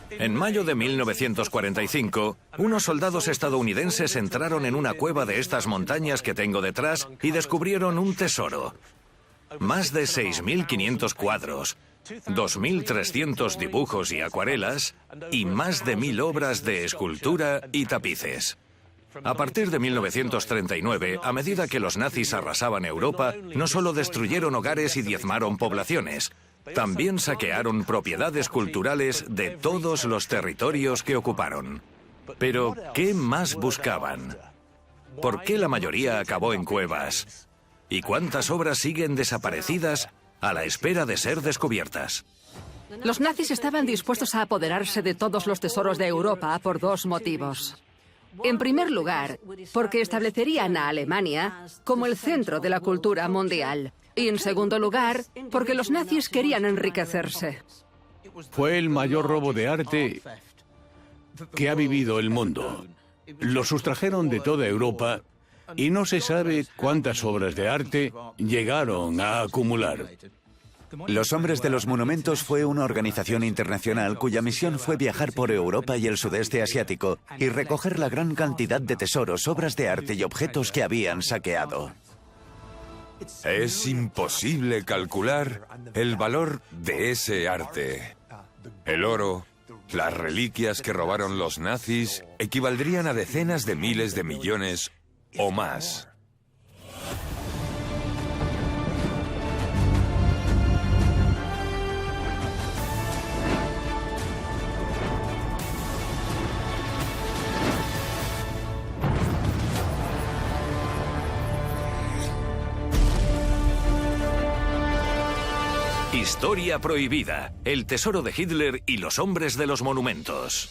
En mayo de 1945, unos soldados estadounidenses entraron en una cueva de estas montañas que tengo detrás y descubrieron un tesoro. Más de 6.500 cuadros, 2.300 dibujos y acuarelas y más de 1.000 obras de escultura y tapices. A partir de 1939, a medida que los nazis arrasaban Europa, no solo destruyeron hogares y diezmaron poblaciones, también saquearon propiedades culturales de todos los territorios que ocuparon. Pero, ¿qué más buscaban? ¿Por qué la mayoría acabó en cuevas? ¿Y cuántas obras siguen desaparecidas a la espera de ser descubiertas? Los nazis estaban dispuestos a apoderarse de todos los tesoros de Europa por dos motivos. En primer lugar, porque establecerían a Alemania como el centro de la cultura mundial. Y en segundo lugar, porque los nazis querían enriquecerse. Fue el mayor robo de arte que ha vivido el mundo. Lo sustrajeron de toda Europa y no se sabe cuántas obras de arte llegaron a acumular. Los Hombres de los Monumentos fue una organización internacional cuya misión fue viajar por Europa y el sudeste asiático y recoger la gran cantidad de tesoros, obras de arte y objetos que habían saqueado. Es imposible calcular el valor de ese arte. El oro, las reliquias que robaron los nazis, equivaldrían a decenas de miles de millones o más. Historia prohibida, el tesoro de Hitler y los hombres de los monumentos.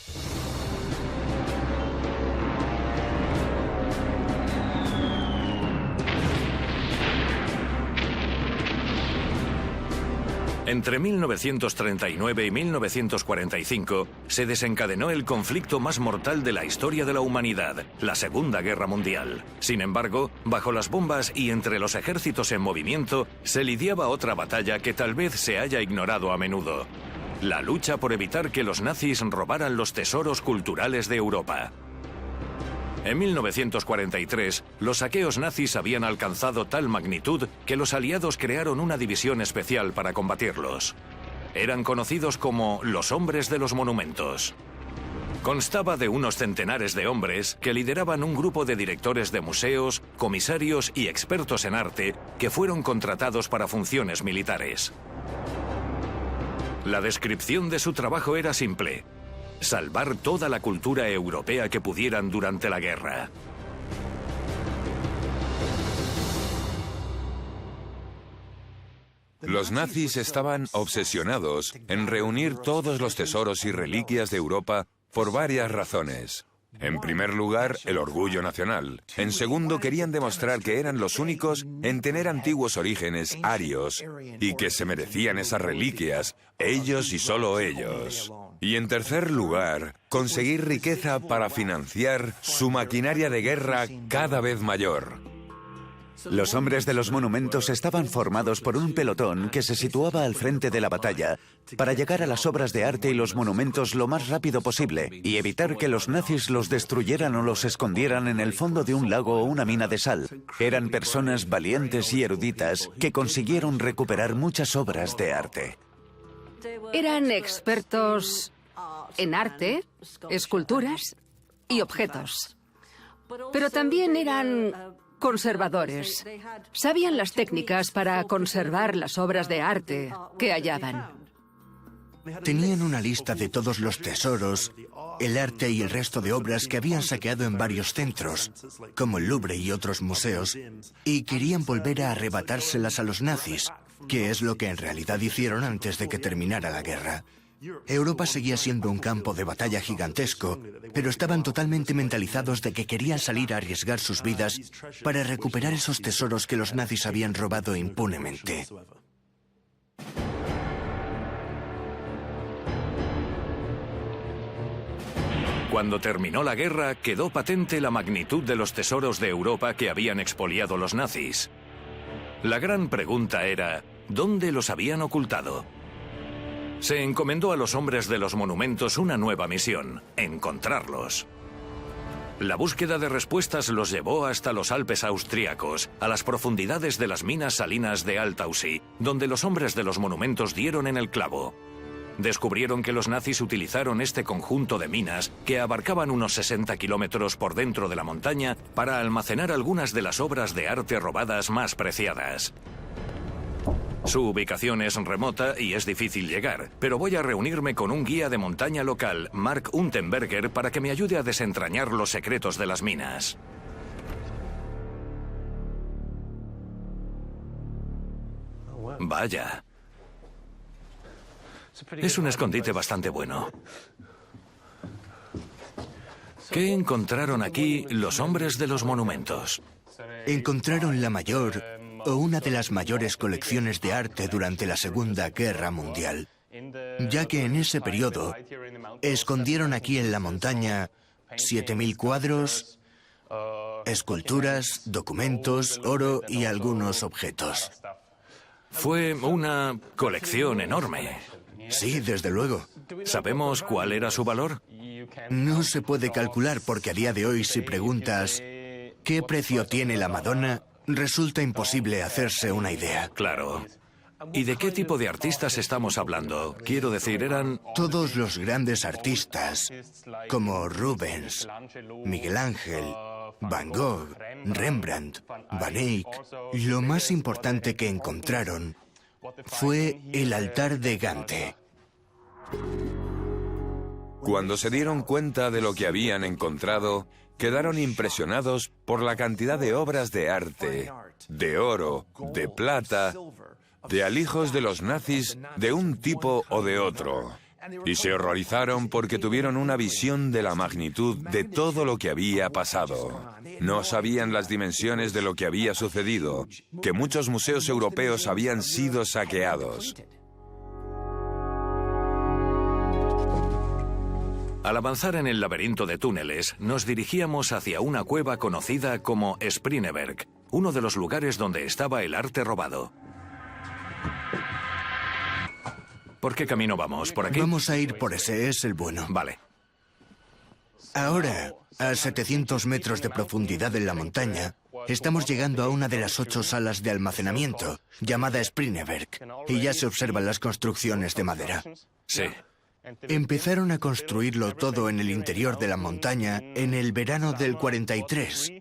Entre 1939 y 1945 se desencadenó el conflicto más mortal de la historia de la humanidad, la Segunda Guerra Mundial. Sin embargo, bajo las bombas y entre los ejércitos en movimiento, se lidiaba otra batalla que tal vez se haya ignorado a menudo: la lucha por evitar que los nazis robaran los tesoros culturales de Europa. En 1943, los saqueos nazis habían alcanzado tal magnitud que los aliados crearon una división especial para combatirlos. Eran conocidos como los Hombres de los Monumentos. Constaba de unos centenares de hombres que lideraban un grupo de directores de museos, comisarios y expertos en arte que fueron contratados para funciones militares. La descripción de su trabajo era simple: salvar toda la cultura europea que pudieran durante la guerra. Los nazis estaban obsesionados en reunir todos los tesoros y reliquias de Europa por varias razones. En primer lugar, el orgullo nacional. En segundo, querían demostrar que eran los únicos en tener antiguos orígenes arios y que se merecían esas reliquias, ellos y solo ellos. Y en tercer lugar, conseguir riqueza para financiar su maquinaria de guerra cada vez mayor. Los Hombres de los Monumentos estaban formados por un pelotón que se situaba al frente de la batalla para llegar a las obras de arte y los monumentos lo más rápido posible y evitar que los nazis los destruyeran o los escondieran en el fondo de un lago o una mina de sal. Eran personas valientes y eruditas que consiguieron recuperar muchas obras de arte. Eran expertos en arte, esculturas y objetos. Pero también eran conservadores. Sabían las técnicas para conservar las obras de arte que hallaban. Tenían una lista de todos los tesoros, el arte y el resto de obras que habían saqueado en varios centros, como el Louvre y otros museos, y querían volver a arrebatárselas a los nazis, que es lo que en realidad hicieron antes de que terminara la guerra. Europa seguía siendo un campo de batalla gigantesco, pero estaban totalmente mentalizados de que querían salir a arriesgar sus vidas para recuperar esos tesoros que los nazis habían robado impunemente. Cuando terminó la guerra, quedó patente la magnitud de los tesoros de Europa que habían expoliado los nazis. La gran pregunta era: ¿dónde los habían ocultado? Se encomendó a los hombres de los monumentos una nueva misión: encontrarlos. La búsqueda de respuestas los llevó hasta los Alpes austríacos, a las profundidades de las minas salinas de Altaussee, donde los hombres de los monumentos dieron en el clavo. Descubrieron que los nazis utilizaron este conjunto de minas, que abarcaban unos 60 kilómetros por dentro de la montaña, para almacenar algunas de las obras de arte robadas más preciadas. Su ubicación es remota y es difícil llegar, pero voy a reunirme con un guía de montaña local, Mark Unterberger, para que me ayude a desentrañar los secretos de las minas. Vaya. Es un escondite bastante bueno. ¿Qué encontraron aquí los hombres de los monumentos? Encontraron la mayor o una de las mayores colecciones de arte durante la Segunda Guerra Mundial, ya que en ese periodo escondieron aquí en la montaña 7.000 cuadros, esculturas, documentos, oro y algunos objetos. Fue una colección enorme. Sí, desde luego. ¿Sabemos cuál era su valor? No se puede calcular porque a día de hoy, si preguntas ¿qué precio tiene la Madonna?, resulta imposible hacerse una idea. Claro. ¿Y de qué tipo de artistas estamos hablando? Quiero decir, eran... Todos los grandes artistas, como Rubens, Miguel Ángel, Van Gogh, Rembrandt, Van Eyck. Lo más importante que encontraron fue el altar de Gante. Cuando se dieron cuenta de lo que habían encontrado, quedaron impresionados por la cantidad de obras de arte, de oro, de plata, de alijos de los nazis de un tipo o de otro. Y se horrorizaron porque tuvieron una visión de la magnitud de todo lo que había pasado. No sabían las dimensiones de lo que había sucedido, que muchos museos europeos habían sido saqueados. Al avanzar en el laberinto de túneles, nos dirigíamos hacia una cueva conocida como Sprinneberg, uno de los lugares donde estaba el arte robado. ¿Por qué camino vamos? ¿Por aquí? Vamos a ir por ese, es el bueno. Vale. Ahora, a 700 metros de profundidad en la montaña, estamos llegando a una de las 8 salas de almacenamiento, llamada Sprinneberg, y ya se observan las construcciones de madera. Sí. Empezaron a construirlo todo en el interior de la montaña en el verano del 43,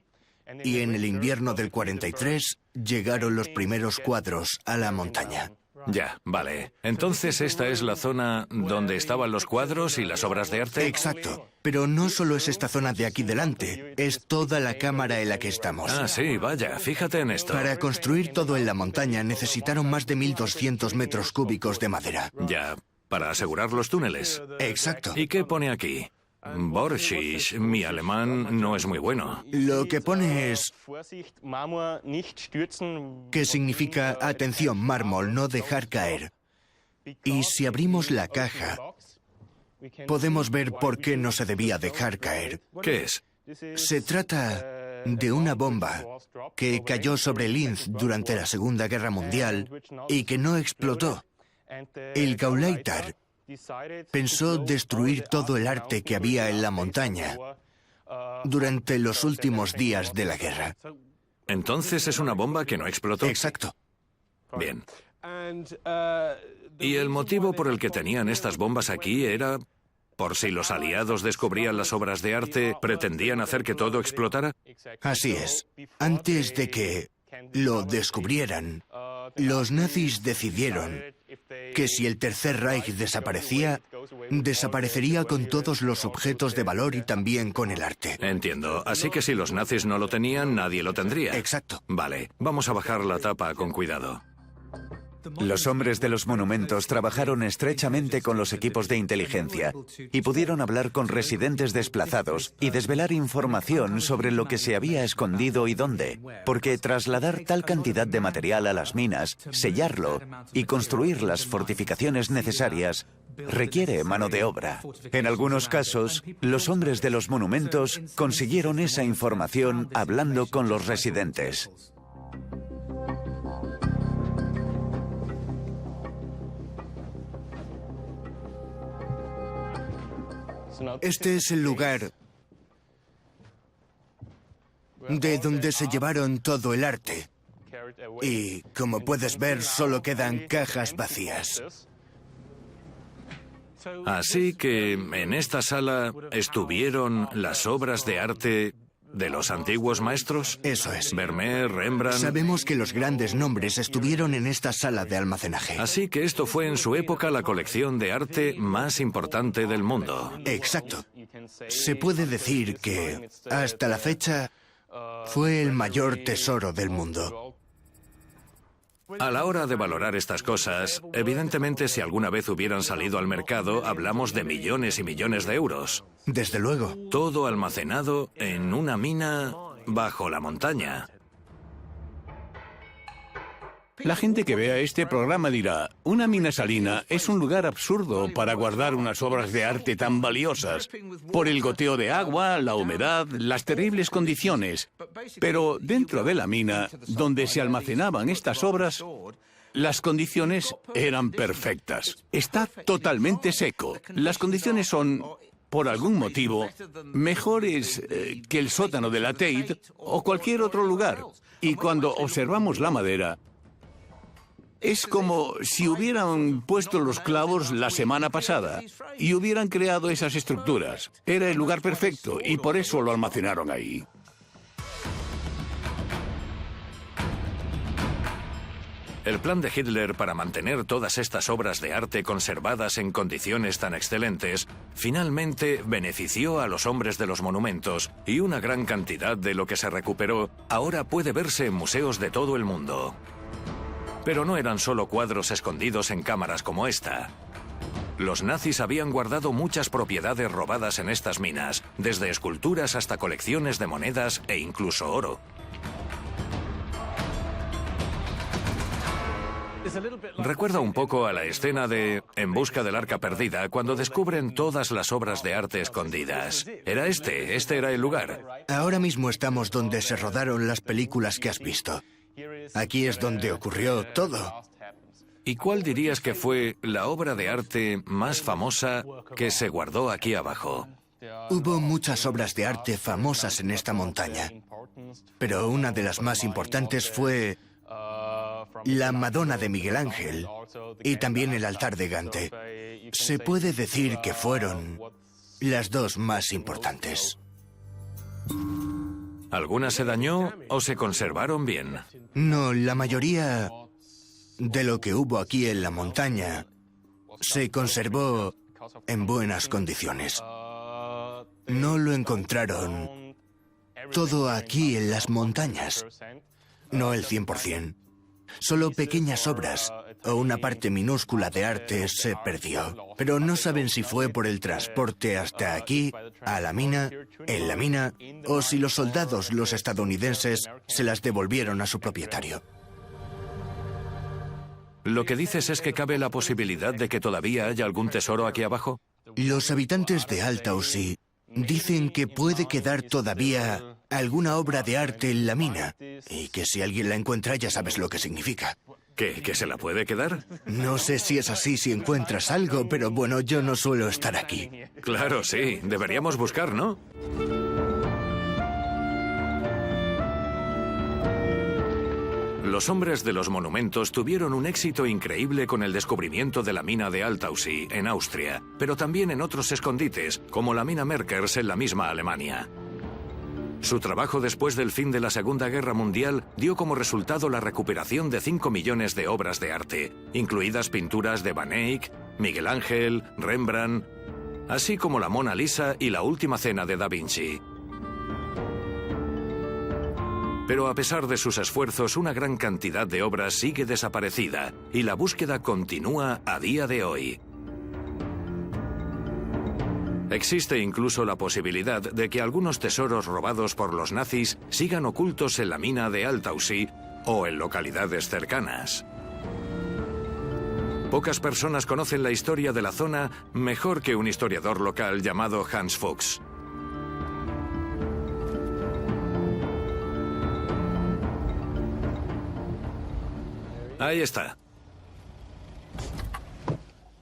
y en el invierno del 43 llegaron los primeros cuadros a la montaña. Ya, vale. Entonces esta es la zona donde estaban los cuadros y las obras de arte. Exacto. Pero no solo es esta zona de aquí delante, es toda la cámara en la que estamos. Ah, sí, vaya, fíjate en esto. Para construir todo en la montaña necesitaron más de 1.200 metros cúbicos de madera. Ya, para asegurar los túneles. Exacto. ¿Y qué pone aquí? Borschisch, mi alemán no es muy bueno. Lo que pone es que significa atención, mármol, no dejar caer. Y si abrimos la caja, podemos ver por qué no se debía dejar caer. ¿Qué es? Se trata de una bomba que cayó sobre Linz durante la Segunda Guerra Mundial y que no explotó. El Gauleiter pensó destruir todo el arte que había en la montaña durante los últimos días de la guerra. Entonces es una bomba que no explotó. Exacto. Bien. ¿Y el motivo por el que tenían estas bombas aquí era por si los aliados descubrían las obras de arte, pretendían hacer que todo explotara? Así es. Antes de que lo descubrieran, los nazis decidieron que si el Tercer Reich desaparecía, desaparecería con todos los objetos de valor y también con el arte. Entiendo. Así que si los nazis no lo tenían, nadie lo tendría. Exacto. Vale, vamos a bajar la tapa con cuidado. Los hombres de los monumentos trabajaron estrechamente con los equipos de inteligencia y pudieron hablar con residentes desplazados y desvelar información sobre lo que se había escondido y dónde, porque trasladar tal cantidad de material a las minas, sellarlo y construir las fortificaciones necesarias requiere mano de obra. En algunos casos, los hombres de los monumentos consiguieron esa información hablando con los residentes. Este es el lugar de donde se llevaron todo el arte. Y, como puedes ver, solo quedan cajas vacías. Así que en esta sala estuvieron las obras de arte de los antiguos maestros. Eso es. Vermeer, Rembrandt. Sabemos que los grandes nombres estuvieron en esta sala de almacenaje. Así que esto fue en su época la colección de arte más importante del mundo. Exacto. Se puede decir que, hasta la fecha, fue el mayor tesoro del mundo. A la hora de valorar estas cosas, evidentemente si alguna vez hubieran salido al mercado, hablamos de millones y millones de euros. Desde luego. Todo almacenado en una mina bajo la montaña. La gente que vea este programa dirá, una mina salina es un lugar absurdo para guardar unas obras de arte tan valiosas, por el goteo de agua, la humedad, las terribles condiciones. Pero dentro de la mina, donde se almacenaban estas obras, las condiciones eran perfectas. Está totalmente seco. Las condiciones son, por algún motivo, mejores que el sótano de la Tate o cualquier otro lugar. Y cuando observamos la madera, es como si hubieran puesto los clavos la semana pasada y hubieran creado esas estructuras. Era el lugar perfecto y por eso lo almacenaron ahí. El plan de Hitler para mantener todas estas obras de arte conservadas en condiciones tan excelentes finalmente benefició a los hombres de los monumentos y una gran cantidad de lo que se recuperó ahora puede verse en museos de todo el mundo. Pero no eran solo cuadros escondidos en cámaras como esta. Los nazis habían guardado muchas propiedades robadas en estas minas, desde esculturas hasta colecciones de monedas e incluso oro. Recuerda un poco a la escena de En busca del arca perdida, cuando descubren todas las obras de arte escondidas. Era este era el lugar. Ahora mismo estamos donde se rodaron las películas que has visto. Aquí es donde ocurrió todo. ¿Y cuál dirías que fue la obra de arte más famosa que se guardó aquí abajo? Hubo muchas obras de arte famosas en esta montaña, pero una de las más importantes fue la Madonna de Miguel Ángel y también el altar de Gante. Se puede decir que fueron las dos más importantes. ¿Alguna se dañó o se conservaron bien? No, la mayoría de lo que hubo aquí en la montaña se conservó en buenas condiciones. No lo encontraron todo aquí en las montañas, no el 100%. Solo pequeñas obras o una parte minúscula de arte se perdió. Pero no saben si fue por el transporte hasta aquí, a la mina, en la mina, o si los soldados, los estadounidenses, se las devolvieron a su propietario. ¿Lo que dices es que cabe la posibilidad de que todavía haya algún tesoro aquí abajo? Los habitantes de Altaussee dicen que puede quedar todavía alguna obra de arte en la mina y que si alguien la encuentra ya sabes lo que significa. ¿Qué? ¿Que se la puede quedar? No sé si es así si encuentras algo, pero bueno, yo no suelo estar aquí. Claro, sí. Deberíamos buscar, ¿no? Los hombres de los monumentos tuvieron un éxito increíble con el descubrimiento de la mina de Altaussee, en Austria, pero también en otros escondites, como la mina Merkers en la misma Alemania. Su trabajo después del fin de la Segunda Guerra Mundial dio como resultado la recuperación de 5 millones de obras de arte, incluidas pinturas de Van Eyck, Miguel Ángel, Rembrandt, así como la Mona Lisa y la Última Cena de Da Vinci. Pero a pesar de sus esfuerzos, una gran cantidad de obras sigue desaparecida y la búsqueda continúa a día de hoy. Existe incluso la posibilidad de que algunos tesoros robados por los nazis sigan ocultos en la mina de Altaussee o en localidades cercanas. Pocas personas conocen la historia de la zona mejor que un historiador local llamado Hans Fuchs. Ahí está.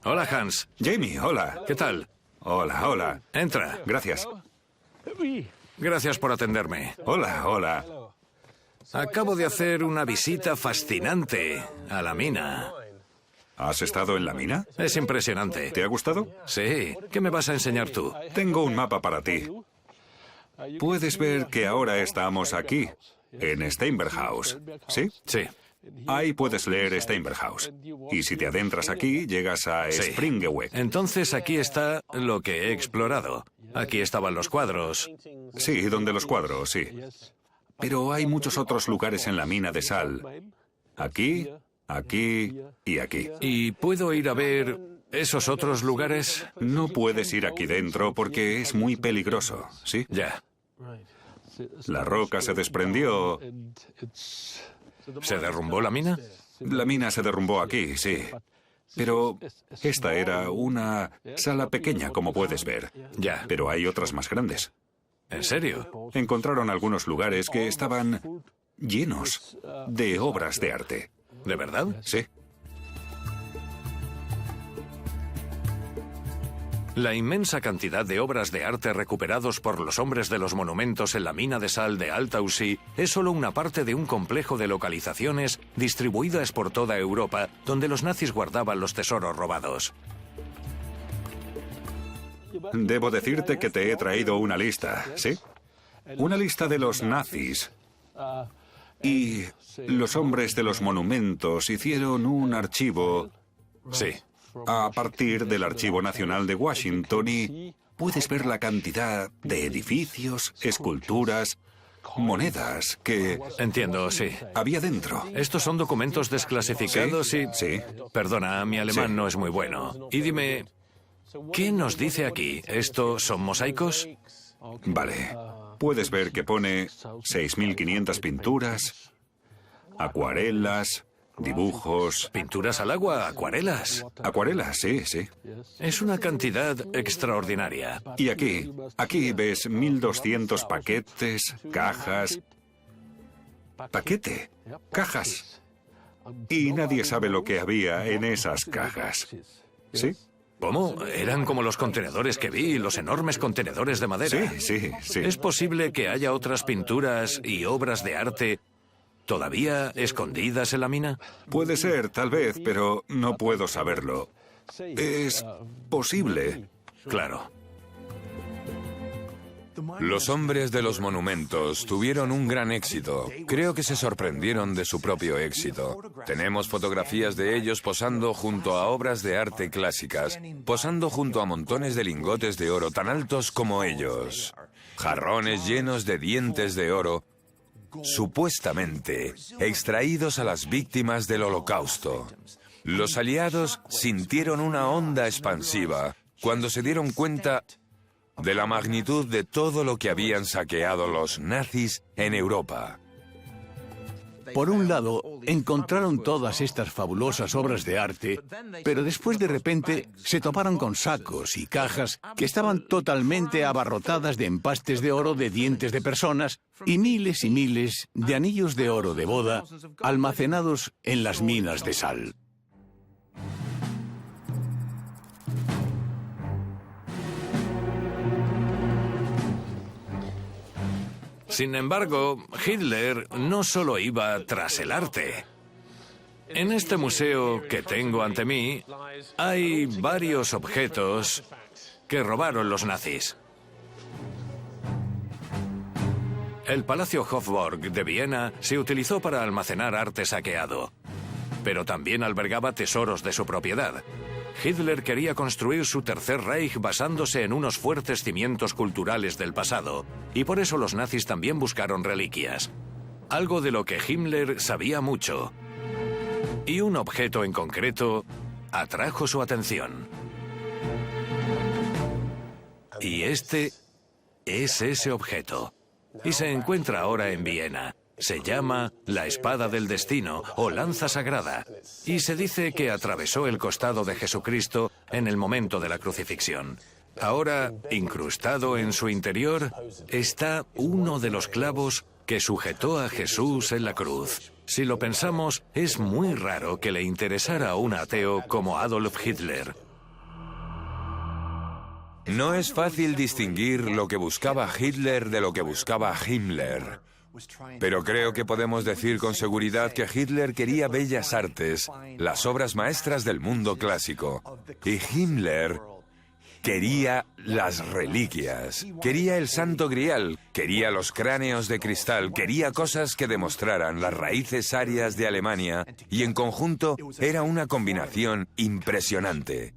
Hola, Hans. Jamie, hola. ¿Qué tal? Hola, hola. Entra. Gracias. Gracias por atenderme. Hola, hola. Acabo de hacer una visita fascinante a la mina. ¿Has estado en la mina? Es impresionante. ¿Te ha gustado? Sí. ¿Qué me vas a enseñar tú? Tengo un mapa para ti. Puedes ver que ahora estamos aquí, en Steinberghaus. ¿Sí? Sí. Ahí puedes leer Steinberghaus. Y si te adentras aquí, llegas a Sí. Springeweg. Entonces aquí está lo que he explorado. Aquí estaban los cuadros. Sí, donde los cuadros, sí. Pero hay muchos otros lugares en la mina de sal. Aquí, aquí y aquí. ¿Y puedo ir a ver esos otros lugares? No puedes ir aquí dentro porque es muy peligroso, ¿sí? Ya. La roca se desprendió. ¿Se derrumbó la mina? La mina se derrumbó aquí, sí. Pero esta era una sala pequeña, como puedes ver. Ya. Pero hay otras más grandes. ¿En serio? Encontraron algunos lugares que estaban llenos de obras de arte. ¿De verdad? Sí. La inmensa cantidad de obras de arte recuperados por los hombres de los monumentos en la mina de sal de Altaussee es solo una parte de un complejo de localizaciones distribuidas por toda Europa, donde los nazis guardaban los tesoros robados. Debo decirte que te he traído una lista, ¿sí? Una lista de los nazis. Y los hombres de los monumentos hicieron un archivo Sí. a partir del Archivo Nacional de Washington y puedes ver la cantidad de edificios, esculturas, monedas que Entiendo, sí. había dentro. Estos son documentos desclasificados y... Sí. Perdona, mi alemán Sí. no es muy bueno. Y dime, ¿qué nos dice aquí? ¿Estos son mosaicos? Vale. Puedes ver que pone 6.500 pinturas, acuarelas, dibujos. ¿Pinturas al agua? ¿Acuarelas? Acuarelas, sí, sí. Es una cantidad extraordinaria. Y aquí ves 1.200 paquetes, cajas. Paquete, cajas. Y nadie sabe lo que había en esas cajas. ¿Sí? ¿Cómo? Eran como los contenedores que vi, los enormes contenedores de madera. Sí. ¿Es posible que haya otras pinturas y obras de arte todavía escondidas en la mina? Puede ser, tal vez, pero no puedo saberlo. Es posible. Claro. Los hombres de los monumentos tuvieron un gran éxito. Creo que se sorprendieron de su propio éxito. Tenemos fotografías de ellos posando junto a obras de arte clásicas, posando junto a montones de lingotes de oro tan altos como ellos. Jarrones llenos de dientes de oro, supuestamente extraídos a las víctimas del Holocausto. Los aliados sintieron una onda expansiva cuando se dieron cuenta de la magnitud de todo lo que habían saqueado los nazis en Europa. Por un lado, encontraron todas estas fabulosas obras de arte, pero después de repente se toparon con sacos y cajas que estaban totalmente abarrotadas de empastes de oro de dientes de personas y miles de anillos de oro de boda almacenados en las minas de sal. Sin embargo, Hitler no solo iba tras el arte. En este museo que tengo ante mí hay varios objetos que robaron los nazis. El Palacio Hofburg de Viena se utilizó para almacenar arte saqueado, pero también albergaba tesoros de su propiedad. Hitler quería construir su Tercer Reich basándose en unos fuertes cimientos culturales del pasado, y por eso los nazis también buscaron reliquias. Algo de lo que Himmler sabía mucho. Y un objeto en concreto atrajo su atención. Y este es ese objeto. Y se encuentra ahora en Viena. Se llama la Espada del Destino o Lanza Sagrada. Y se dice que atravesó el costado de Jesucristo en el momento de la crucifixión. Ahora, incrustado en su interior, está uno de los clavos que sujetó a Jesús en la cruz. Si lo pensamos, es muy raro que le interesara a un ateo como Adolf Hitler. No es fácil distinguir lo que buscaba Hitler de lo que buscaba Himmler. Pero creo que podemos decir con seguridad que Hitler quería bellas artes, las obras maestras del mundo clásico. Y Himmler quería las reliquias, quería el Santo Grial, quería los cráneos de cristal, quería cosas que demostraran las raíces arias de Alemania, y en conjunto era una combinación impresionante.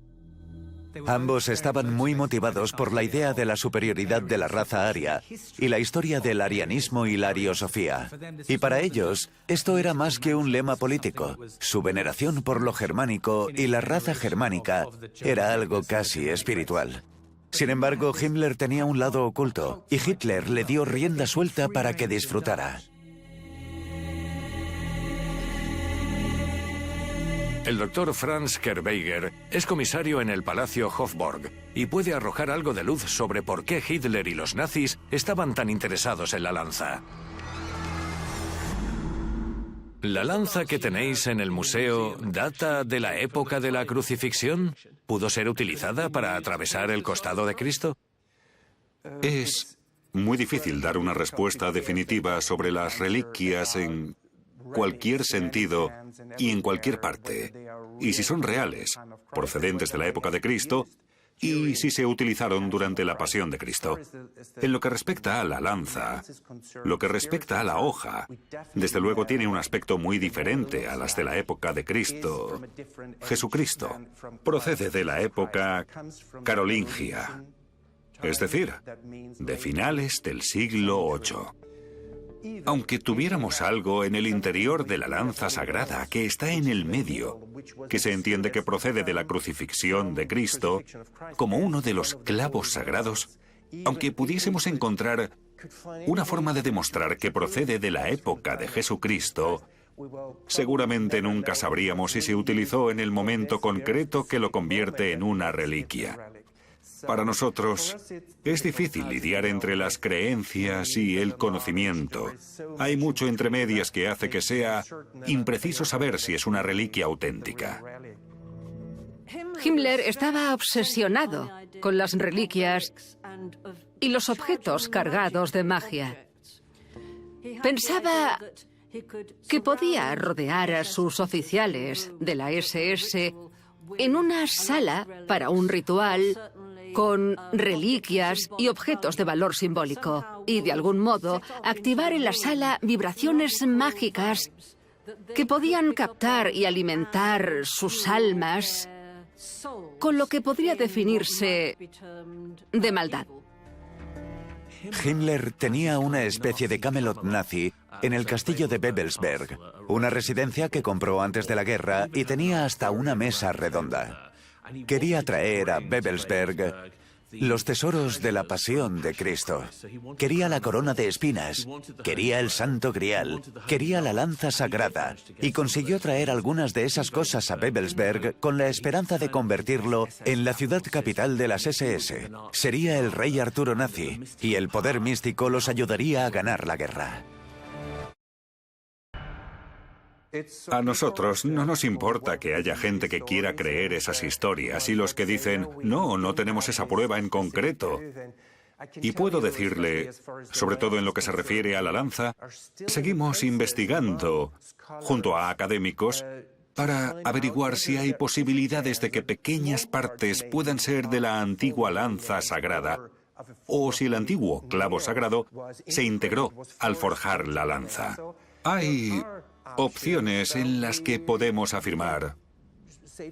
Ambos estaban muy motivados por la idea de la superioridad de la raza aria y la historia del arianismo y la ariosofía. Y para ellos, esto era más que un lema político. Su veneración por lo germánico y la raza germánica era algo casi espiritual. Sin embargo, Himmler tenía un lado oculto y Hitler le dio rienda suelta para que disfrutara. El doctor Franz Kerberger es comisario en el Palacio Hofburg y puede arrojar algo de luz sobre por qué Hitler y los nazis estaban tan interesados en la lanza. ¿La lanza que tenéis en el museo data de la época de la crucifixión? ¿Pudo ser utilizada para atravesar el costado de Cristo? Es muy difícil dar una respuesta definitiva sobre las reliquias en cualquier sentido y en cualquier parte, y si son reales, procedentes de la época de Cristo, y si se utilizaron durante la pasión de Cristo. En lo que respecta a la lanza, lo que respecta a la hoja, desde luego tiene un aspecto muy diferente a las de la época de Cristo. Jesucristo procede de la época carolingia, es decir, de finales del siglo VIII. Aunque tuviéramos algo en el interior de la lanza sagrada que está en el medio, que se entiende que procede de la crucifixión de Cristo, como uno de los clavos sagrados, aunque pudiésemos encontrar una forma de demostrar que procede de la época de Jesucristo, seguramente nunca sabríamos si se utilizó en el momento concreto que lo convierte en una reliquia. Para nosotros, es difícil lidiar entre las creencias y el conocimiento. Hay mucho entre medias que hace que sea impreciso saber si es una reliquia auténtica. Himmler estaba obsesionado con las reliquias y los objetos cargados de magia. Pensaba que podía rodear a sus oficiales de la SS en una sala para un ritual con reliquias y objetos de valor simbólico, y de algún modo activar en la sala vibraciones mágicas que podían captar y alimentar sus almas con lo que podría definirse de maldad. Himmler tenía una especie de Camelot nazi en el castillo de Babelsberg, una residencia que compró antes de la guerra y tenía hasta una mesa redonda. Quería traer a Babelsberg los tesoros de la pasión de Cristo. Quería la corona de espinas, quería el Santo Grial, quería la lanza sagrada, y consiguió traer algunas de esas cosas a Babelsberg con la esperanza de convertirlo en la ciudad capital de las SS. Sería el rey Arturo nazi, y el poder místico los ayudaría a ganar la guerra. A nosotros no nos importa que haya gente que quiera creer esas historias y los que dicen, no tenemos esa prueba en concreto. Y puedo decirle, sobre todo en lo que se refiere a la lanza, seguimos investigando junto a académicos para averiguar si hay posibilidades de que pequeñas partes puedan ser de la antigua lanza sagrada, o si el antiguo clavo sagrado se integró al forjar la lanza. Hay opciones en las que podemos afirmar,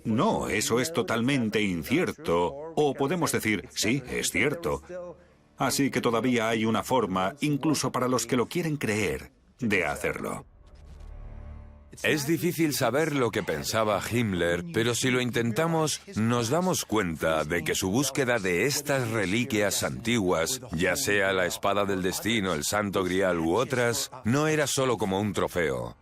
no, eso es totalmente incierto, o podemos decir, sí, es cierto. Así que todavía hay una forma, incluso para los que lo quieren creer, de hacerlo. Es difícil saber lo que pensaba Himmler, pero si lo intentamos, nos damos cuenta de que su búsqueda de estas reliquias antiguas, ya sea la espada del destino, el Santo Grial u otras, no era solo como un trofeo.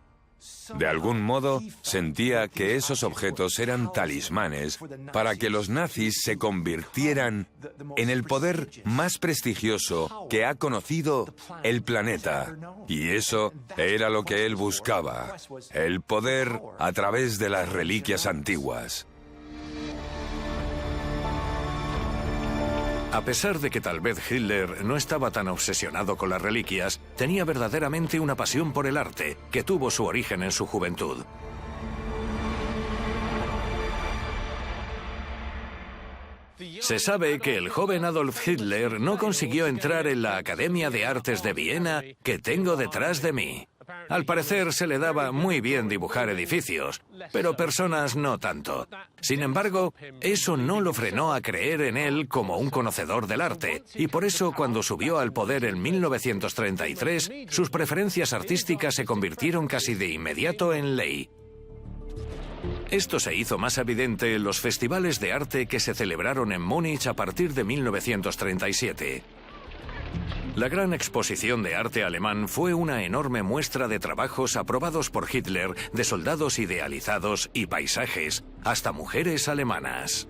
De algún modo, sentía que esos objetos eran talismanes para que los nazis se convirtieran en el poder más prestigioso que ha conocido el planeta. Y eso era lo que él buscaba, el poder a través de las reliquias antiguas. A pesar de que tal vez Hitler no estaba tan obsesionado con las reliquias, tenía verdaderamente una pasión por el arte, que tuvo su origen en su juventud. Se sabe que el joven Adolf Hitler no consiguió entrar en la Academia de Artes de Viena que tengo detrás de mí. Al parecer se le daba muy bien dibujar edificios, pero personas no tanto. Sin embargo, eso no lo frenó a creer en él como un conocedor del arte, y por eso cuando subió al poder en 1933, sus preferencias artísticas se convirtieron casi de inmediato en ley. Esto se hizo más evidente en los festivales de arte que se celebraron en Múnich a partir de 1937. La gran exposición de arte alemán fue una enorme muestra de trabajos aprobados por Hitler de soldados idealizados y paisajes, hasta mujeres alemanas.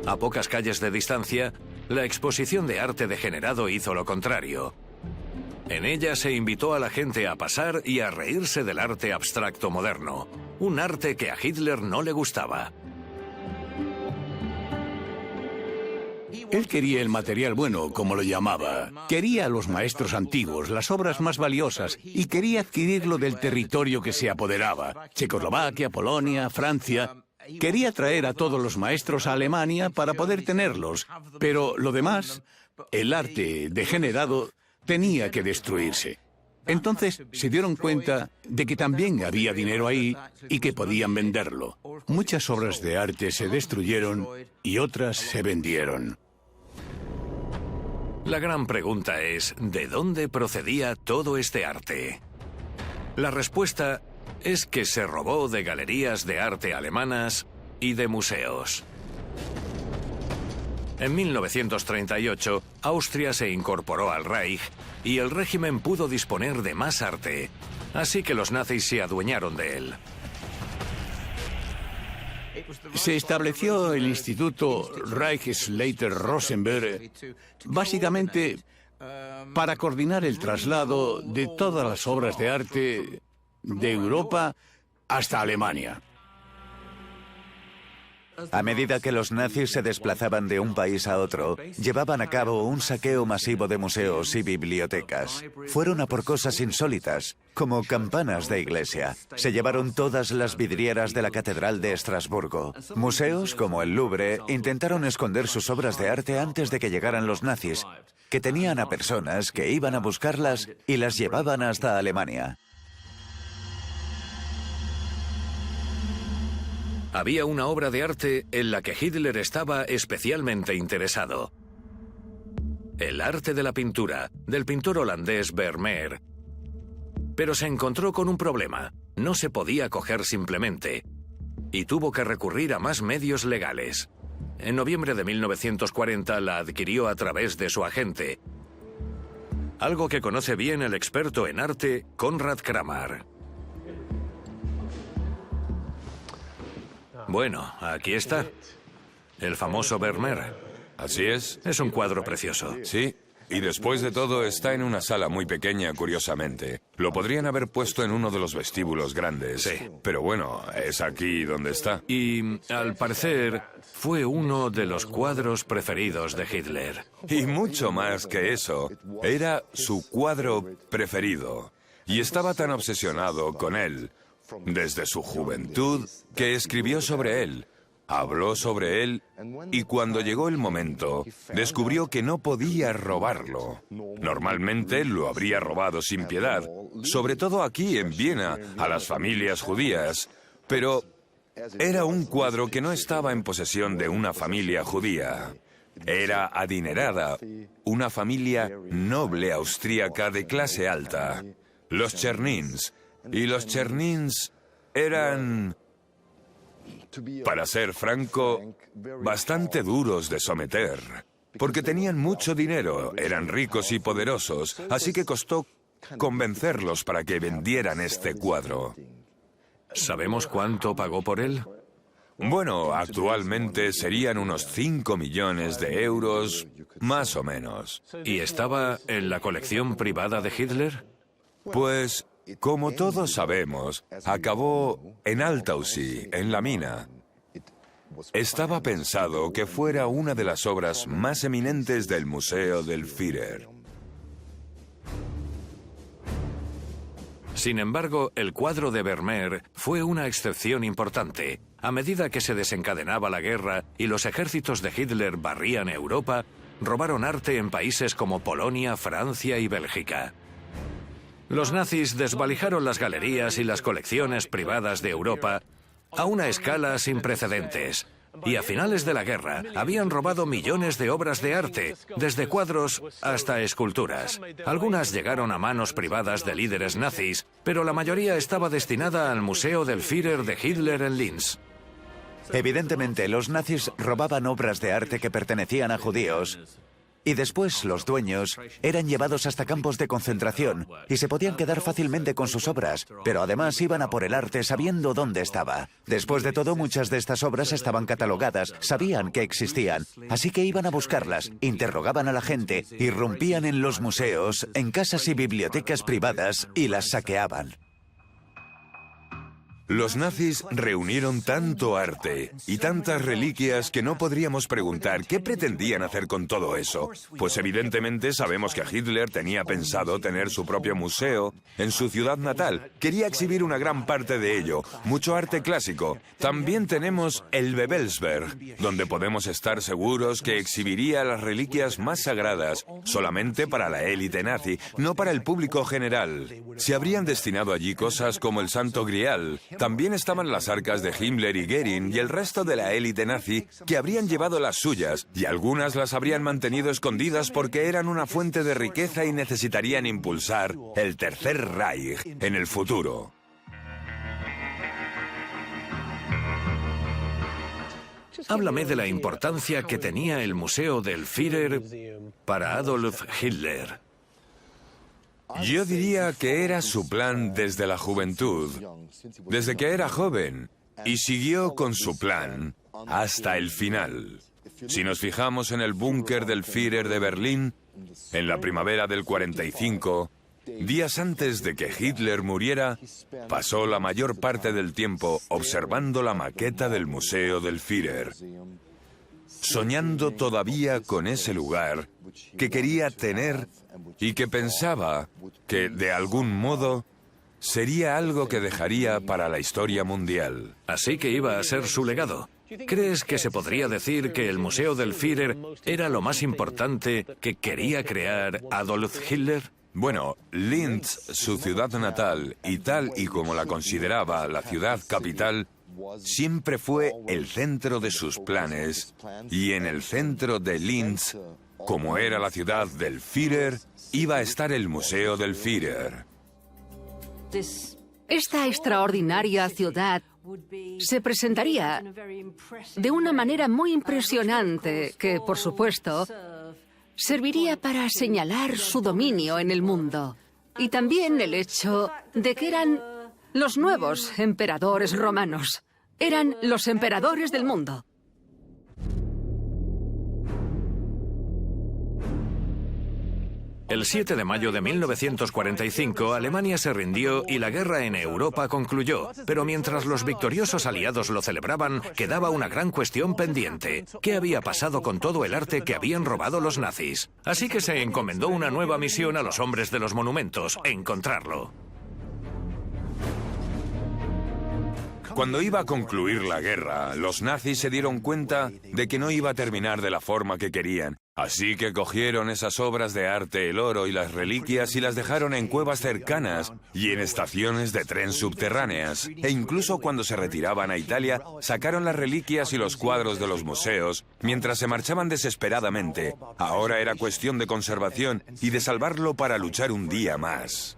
A pocas calles de distancia, la exposición de arte degenerado hizo lo contrario. En ella se invitó a la gente a pasar y a reírse del arte abstracto moderno, un arte que a Hitler no le gustaba. Él quería el material bueno, como lo llamaba. Quería a los maestros antiguos, las obras más valiosas, y quería adquirirlo del territorio que se apoderaba. Checoslovaquia, Polonia, Francia. Quería traer a todos los maestros a Alemania para poder tenerlos. Pero lo demás, el arte degenerado, tenía que destruirse. Entonces se dieron cuenta de que también había dinero ahí y que podían venderlo. Muchas obras de arte se destruyeron y otras se vendieron. La gran pregunta es, ¿de dónde procedía todo este arte? La respuesta es que se robó de galerías de arte alemanas y de museos. En 1938, Austria se incorporó al Reich y el régimen pudo disponer de más arte, así que los nazis se adueñaron de él. Se estableció el Instituto Reichsleiter-Rosenberg básicamente para coordinar el traslado de todas las obras de arte de Europa hasta Alemania. A medida que los nazis se desplazaban de un país a otro, llevaban a cabo un saqueo masivo de museos y bibliotecas. Fueron a por cosas insólitas, como campanas de iglesia. Se llevaron todas las vidrieras de la Catedral de Estrasburgo. Museos, como el Louvre, intentaron esconder sus obras de arte antes de que llegaran los nazis, que tenían a personas que iban a buscarlas y las llevaban hasta Alemania. Había una obra de arte en la que Hitler estaba especialmente interesado. El arte de la pintura, del pintor holandés Vermeer. Pero se encontró con un problema. No se podía coger simplemente. Y tuvo que recurrir a más medios legales. En noviembre de 1940 la adquirió a través de su agente. Algo que conoce bien el experto en arte, Konrad Kramer. Bueno, aquí está. El famoso Vermeer. Así es. Es un cuadro precioso. Sí. Y después de todo está en una sala muy pequeña, curiosamente. Lo podrían haber puesto en uno de los vestíbulos grandes. Sí. Pero bueno, es aquí donde está. Y, al parecer, fue uno de los cuadros preferidos de Hitler. Y mucho más que eso, era su cuadro preferido. Y estaba tan obsesionado con él, desde su juventud, que escribió sobre él, habló sobre él, y cuando llegó el momento, descubrió que no podía robarlo. Normalmente lo habría robado sin piedad, sobre todo aquí en Viena, a las familias judías, pero era un cuadro que no estaba en posesión de una familia judía. Era adinerada, una familia noble austríaca de clase alta, los Chernins. Y los Chernins eran, para ser franco, bastante duros de someter, porque tenían mucho dinero, eran ricos y poderosos, así que costó convencerlos para que vendieran este cuadro. ¿Sabemos cuánto pagó por él? Bueno, actualmente serían unos 5 millones de euros, más o menos. ¿Y estaba en la colección privada de Hitler? Pues, como todos sabemos, acabó en Altaussee, en la mina. estaba pensado que fuera una de las obras más eminentes del Museo del Führer. Sin embargo, el cuadro de Vermeer fue una excepción importante. A medida que se desencadenaba la guerra y los ejércitos de Hitler barrían Europa, robaron arte en países como Polonia, Francia y Bélgica. Los nazis desvalijaron las galerías y las colecciones privadas de Europa a una escala sin precedentes. Y a finales de la guerra habían robado millones de obras de arte, desde cuadros hasta esculturas. Algunas llegaron a manos privadas de líderes nazis, pero la mayoría estaba destinada al Museo del Führer de Hitler en Linz. Evidentemente, los nazis robaban obras de arte que pertenecían a judíos. Y después los dueños eran llevados hasta campos de concentración y se podían quedar fácilmente con sus obras, pero además iban a por el arte sabiendo dónde estaba. Después de todo, muchas de estas obras estaban catalogadas, sabían que existían, así que iban a buscarlas, interrogaban a la gente, irrumpían en los museos, en casas y bibliotecas privadas y las saqueaban. Los nazis reunieron tanto arte y tantas reliquias que no podríamos preguntar qué pretendían hacer con todo eso. Pues evidentemente sabemos que Hitler tenía pensado tener su propio museo en su ciudad natal. Quería exhibir una gran parte de ello, mucho arte clásico. También tenemos el Babelsberg, donde podemos estar seguros que exhibiría las reliquias más sagradas, solamente para la élite nazi, no para el público general. Se habrían destinado allí cosas como el Santo Grial. También estaban las arcas de Himmler y Göring y el resto de la élite nazi que habrían llevado las suyas y algunas las habrían mantenido escondidas porque eran una fuente de riqueza y necesitarían impulsar el Tercer Reich en el futuro. Háblame de la importancia que tenía el Museo del Führer para Adolf Hitler. Yo diría que era su plan desde la juventud, desde que era joven, y siguió con su plan hasta el final. Si nos fijamos en el búnker del Führer de Berlín, en la primavera del 45, días antes de que Hitler muriera, pasó la mayor parte del tiempo observando la maqueta del Museo del Führer, soñando todavía con ese lugar que quería tener y que pensaba que, de algún modo, sería algo que dejaría para la historia mundial. Así que iba a ser su legado. ¿Crees que se podría decir que el Museo del Führer era lo más importante que quería crear Adolf Hitler? Bueno, Linz, su ciudad natal, y tal y como la consideraba la ciudad capital, siempre fue el centro de sus planes, y en el centro de Linz, como era la ciudad del Führer, iba a estar el Museo del Führer. Esta extraordinaria ciudad se presentaría de una manera muy impresionante que, por supuesto, serviría para señalar su dominio en el mundo. Y también el hecho de que eran los nuevos emperadores romanos. Eran los emperadores del mundo. El 7 de mayo de 1945, Alemania se rindió y la guerra en Europa concluyó. Pero mientras los victoriosos aliados lo celebraban, quedaba una gran cuestión pendiente. ¿Qué había pasado con todo el arte que habían robado los nazis? Así que se encomendó una nueva misión a los hombres de los monumentos: encontrarlo. Cuando iba a concluir la guerra, los nazis se dieron cuenta de que no iba a terminar de la forma que querían. Así que cogieron esas obras de arte, el oro y las reliquias y las dejaron en cuevas cercanas y en estaciones de tren subterráneas. E incluso cuando se retiraban a Italia, sacaron las reliquias y los cuadros de los museos mientras se marchaban desesperadamente. Ahora era cuestión de conservación y de salvarlo para luchar un día más.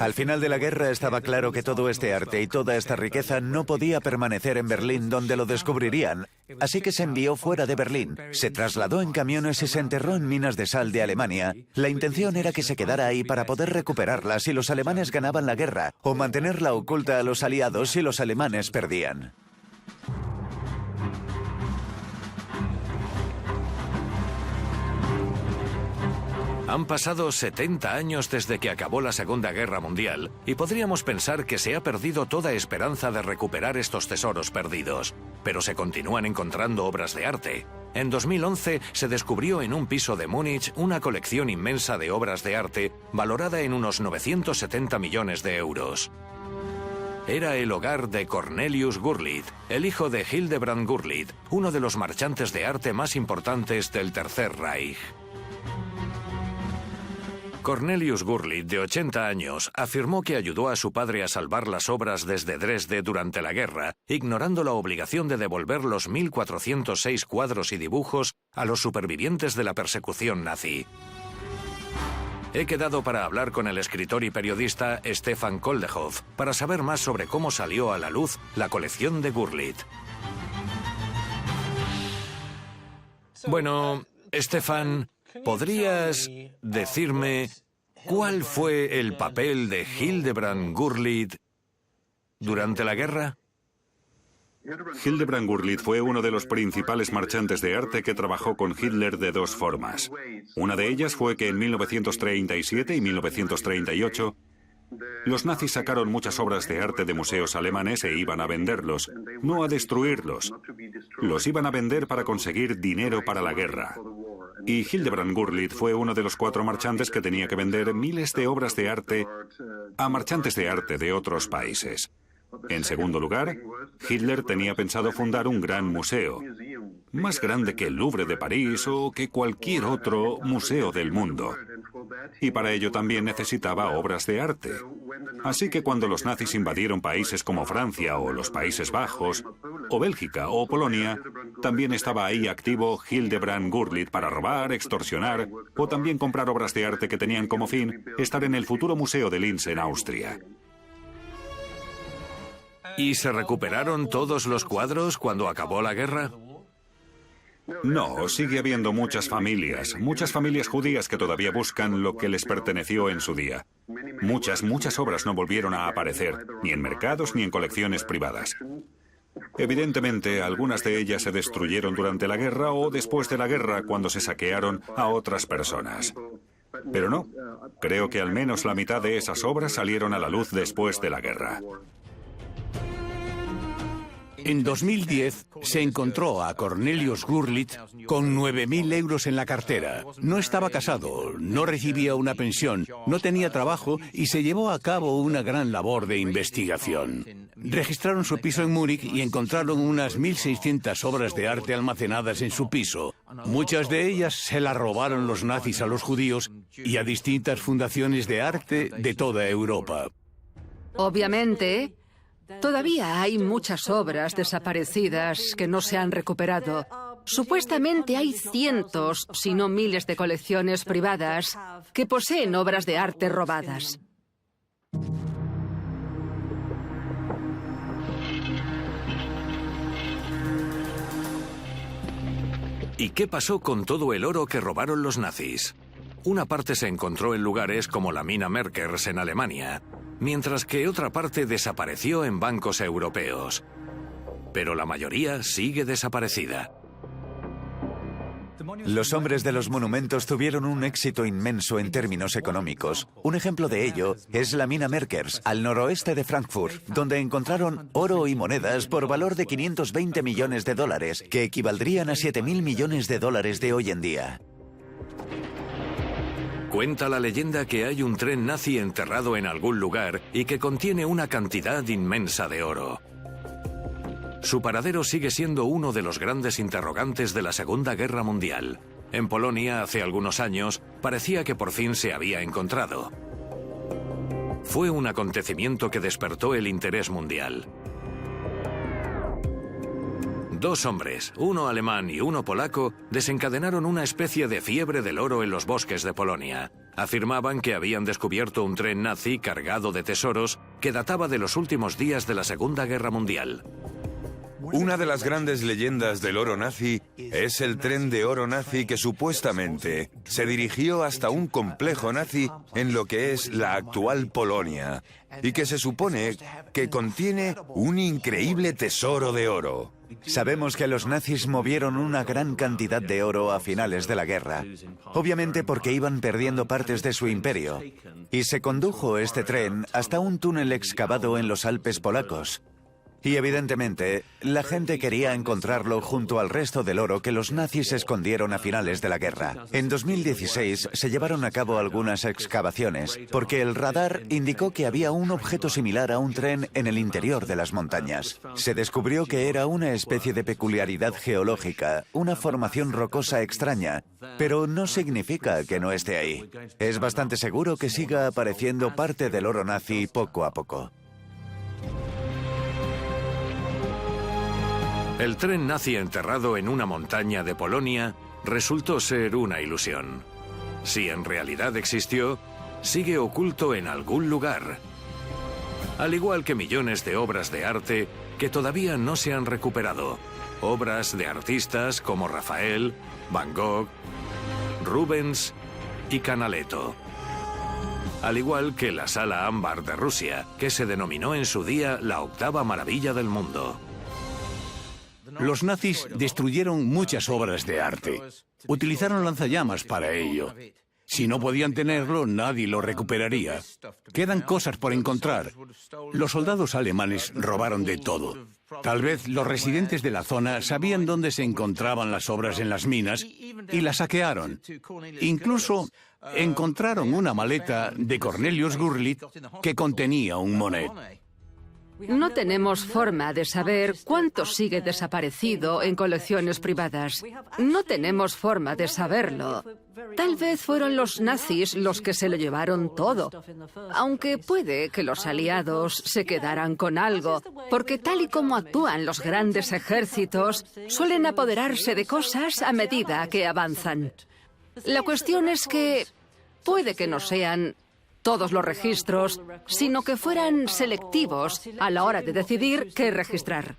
Al final de la guerra estaba claro que todo este arte y toda esta riqueza no podía permanecer en Berlín, donde lo descubrirían. Así que se envió fuera de Berlín, se trasladó en camiones y se enterró en minas de sal de Alemania. La intención era que se quedara ahí para poder recuperarla si los alemanes ganaban la guerra, o mantenerla oculta a los aliados si los alemanes perdían. Han pasado 70 años desde que acabó la Segunda Guerra Mundial y podríamos pensar que se ha perdido toda esperanza de recuperar estos tesoros perdidos, pero se continúan encontrando obras de arte. En 2011 se descubrió en un piso de Múnich una colección inmensa de obras de arte valorada en unos 970 millones de euros. Era el hogar de Cornelius Gurlitt, el hijo de Hildebrand Gurlitt, uno de los marchantes de arte más importantes del Tercer Reich. Cornelius Gurlitt, de 80 años, afirmó que ayudó a su padre a salvar las obras desde Dresde durante la guerra, ignorando la obligación de devolver los 1.406 cuadros y dibujos a los supervivientes de la persecución nazi. He quedado para hablar con el escritor y periodista Stefan Koldehoff para saber más sobre cómo salió a la luz la colección de Gurlitt. Bueno, Stefan, ¿podrías decirme cuál fue el papel de Hildebrand Gurlitt durante la guerra? Hildebrand Gurlitt fue uno de los principales marchantes de arte que trabajó con Hitler de dos formas. Una de ellas fue que en 1937 y 1938 los nazis sacaron muchas obras de arte de museos alemanes e iban a venderlos, no a destruirlos. Los iban a vender para conseguir dinero para la guerra. Y Hildebrand Gurlitt fue uno de los 4 marchantes que tenía que vender miles de obras de arte a marchantes de arte de otros países. En segundo lugar, Hitler tenía pensado fundar un gran museo, más grande que el Louvre de París o que cualquier otro museo del mundo. Y para ello también necesitaba obras de arte. Así que cuando los nazis invadieron países como Francia o los Países Bajos, o Bélgica o Polonia, también estaba ahí activo Hildebrand Gurlitt para robar, extorsionar o también comprar obras de arte que tenían como fin estar en el futuro Museo de Linz en Austria. ¿Y se recuperaron todos los cuadros cuando acabó la guerra? No, sigue habiendo muchas familias judías que todavía buscan lo que les perteneció en su día. Muchas obras no volvieron a aparecer, ni en mercados ni en colecciones privadas. Evidentemente, algunas de ellas se destruyeron durante la guerra o después de la guerra cuando se saquearon a otras personas. Pero no, creo que al menos la mitad de esas obras salieron a la luz después de la guerra. En 2010 se encontró a Cornelius Gurlitt con 9.000 euros en la cartera. No estaba casado, no recibía una pensión, no tenía trabajo y se llevó a cabo una gran labor de investigación. Registraron su piso en Múnich y encontraron unas 1.600 obras de arte almacenadas en su piso. Muchas de ellas se las robaron los nazis a los judíos y a distintas fundaciones de arte de toda Europa. Obviamente, todavía hay muchas obras desaparecidas que no se han recuperado. Supuestamente hay cientos, si no miles de colecciones privadas que poseen obras de arte robadas. ¿Y qué pasó con todo el oro que robaron los nazis? Una parte se encontró en lugares como la mina Merkers en Alemania, mientras que otra parte desapareció en bancos europeos. Pero la mayoría sigue desaparecida. Los hombres de los monumentos tuvieron un éxito inmenso en términos económicos. Un ejemplo de ello es la mina Merkers, al noroeste de Frankfurt, donde encontraron oro y monedas por valor de 520 millones de dólares, que equivaldrían a 7.000 millones de dólares de hoy en día. Cuenta la leyenda que hay un tren nazi enterrado en algún lugar y que contiene una cantidad inmensa de oro. Su paradero sigue siendo uno de los grandes interrogantes de la Segunda Guerra Mundial. En Polonia, hace algunos años, parecía que por fin se había encontrado. Fue un acontecimiento que despertó el interés mundial. 2 hombres, uno alemán y uno polaco, desencadenaron una especie de fiebre del oro en los bosques de Polonia. Afirmaban que habían descubierto un tren nazi cargado de tesoros que databa de los últimos días de la Segunda Guerra Mundial. Una de las grandes leyendas del oro nazi es el tren de oro nazi que supuestamente se dirigió hasta un complejo nazi en lo que es la actual Polonia y que se supone que contiene un increíble tesoro de oro. Sabemos que los nazis movieron una gran cantidad de oro a finales de la guerra, obviamente porque iban perdiendo partes de su imperio, y se condujo este tren hasta un túnel excavado en los Alpes polacos. Y evidentemente, la gente quería encontrarlo junto al resto del oro que los nazis escondieron a finales de la guerra. En 2016 se llevaron a cabo algunas excavaciones, porque el radar indicó que había un objeto similar a un tren en el interior de las montañas. Se descubrió que era una especie de peculiaridad geológica, una formación rocosa extraña, pero no significa que no esté ahí. Es bastante seguro que siga apareciendo parte del oro nazi poco a poco. El tren nazi enterrado en una montaña de Polonia resultó ser una ilusión. Si en realidad existió, sigue oculto en algún lugar. Al igual que millones de obras de arte que todavía no se han recuperado. Obras de artistas como Rafael, Van Gogh, Rubens y Canaletto. Al igual que la Sala Ámbar de Rusia, que se denominó en su día la octava maravilla del mundo. Los nazis destruyeron muchas obras de arte. Utilizaron lanzallamas para ello. Si no podían tenerlo, nadie lo recuperaría. Quedan cosas por encontrar. Los soldados alemanes robaron de todo. Tal vez los residentes de la zona sabían dónde se encontraban las obras en las minas y las saquearon. Incluso encontraron una maleta de Cornelius Gurlitt que contenía un Monet. No tenemos forma de saber cuánto sigue desaparecido en colecciones privadas. No tenemos forma de saberlo. Tal vez fueron los nazis los que se lo llevaron todo. Aunque puede que los aliados se quedaran con algo, porque tal y como actúan los grandes ejércitos, suelen apoderarse de cosas a medida que avanzan. La cuestión es que puede que no sean todos los registros, sino que fueran selectivos a la hora de decidir qué registrar.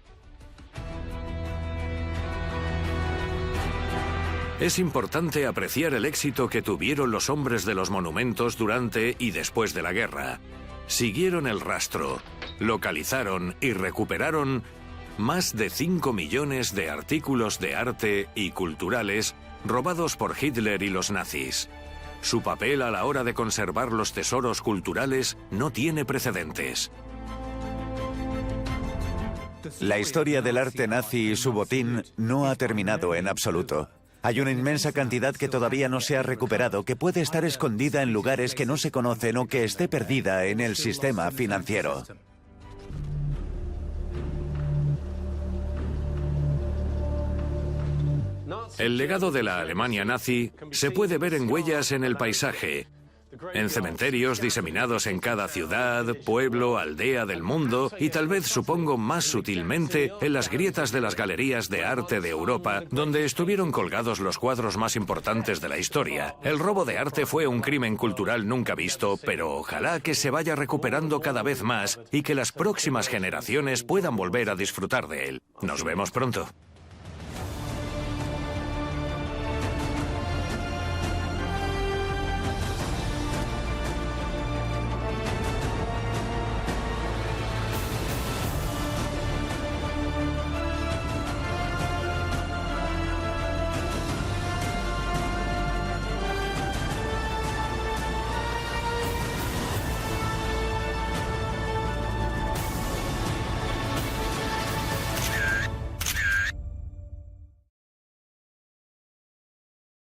Es importante apreciar el éxito que tuvieron los hombres de los monumentos durante y después de la guerra. Siguieron el rastro, localizaron y recuperaron más de 5 millones de artículos de arte y culturales robados por Hitler y los nazis. Su papel a la hora de conservar los tesoros culturales no tiene precedentes. La historia del arte nazi y su botín no ha terminado en absoluto. Hay una inmensa cantidad que todavía no se ha recuperado, que puede estar escondida en lugares que no se conocen o que esté perdida en el sistema financiero. El legado de la Alemania nazi se puede ver en huellas en el paisaje, en cementerios diseminados en cada ciudad, pueblo, aldea del mundo y tal vez, supongo, más sutilmente en las grietas de las galerías de arte de Europa, donde estuvieron colgados los cuadros más importantes de la historia. El robo de arte fue un crimen cultural nunca visto, pero ojalá que se vaya recuperando cada vez más y que las próximas generaciones puedan volver a disfrutar de él. Nos vemos pronto.